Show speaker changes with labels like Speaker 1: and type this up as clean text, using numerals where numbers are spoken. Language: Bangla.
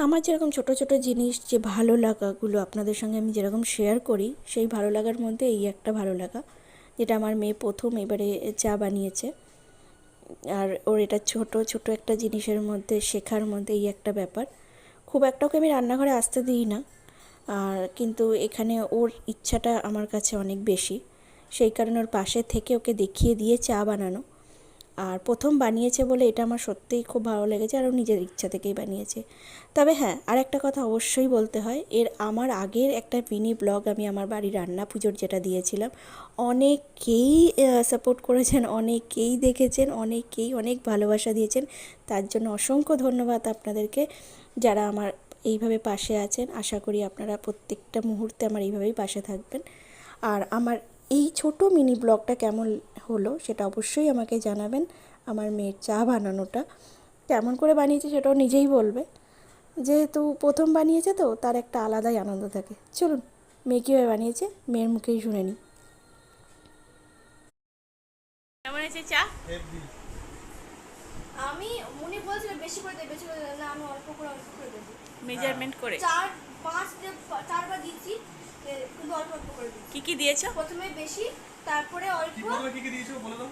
Speaker 1: আমার যেরকম ছোট ছোট জিনিস যে ভালো লাগাগুলো আপনাদের সঙ্গে আমি যেরকম শেয়ার করি, সেই ভালো লাগার মধ্যে এই একটা ভালো লাগা, যেটা আমার মেয়ে প্রথম এবারে চা বানিয়েছে। আর ওর এটা ছোট ছোট একটা জিনিসের মধ্যে শেখার মধ্যে এই একটা ব্যাপার। খুব একটা ওকে আমি রান্নাঘরে আসতে দিই না, আর কিন্তু এখানে ওর ইচ্ছাটা আমার কাছে অনেক বেশি। সেই কারণে ওর পাশে থেকে ওকে দেখিয়ে দিয়ে চা বানানো। আর প্রথম বানিয়েছে বলে এটা আমার সত্যিই খুব ভালো লেগেছে, আর ও নিজের ইচ্ছা থেকেই বানিয়েছে। তবে হ্যাঁ, আর একটা কথা অবশ্যই বলতে হয়, আমার আগের একটা মিনি ব্লগ আমি আমার বাড়ির রান্না পুজোর যেটা দিয়েছিলাম, অনেকেই সাপোর্ট করেছেন, অনেকেই দেখেছেন, অনেকেই অনেক ভালোবাসা দিয়েছেন। তার জন্য অসংখ্য ধন্যবাদ আপনাদেরকে, যারা আমার এইভাবে পাশে আছেন। আশা করি আপনারা প্রত্যেকটা মুহূর্তে আমার এইভাবেই পাশে থাকবেন। আর আমার এই ছোট মিনি ব্লগটা কেমন হলো সেটা অবশ্যই আমাকে জানাবেন। আমার মেয়ের চা বানানোটা কেমন করে বানিয়েছে সেটাও নিজেই বলবে। যেহেতু প্রথম বানিয়েছে তো তার একটা আলাদাই আনন্দ থাকে। চলুন মেয়ে কীভাবে বানিয়েছে মেয়ের মুখেই শুনে নিই। কেমন হয়েছে চা?
Speaker 2: আমি উনি বলছিল বেশি করে দে, বেশি করে দে। না, আমি অল্প করে দেবো।
Speaker 1: মেজারমেন্ট করে
Speaker 2: চার পাঁচ চারবার দিয়েছি, কিন্তু অল্প অল্প করে দিয়েছি।
Speaker 1: কি কি দিয়েছো?
Speaker 2: প্রথমে বেশি, তারপরে অল্প।
Speaker 3: কি দিয়েছো বলে দাও।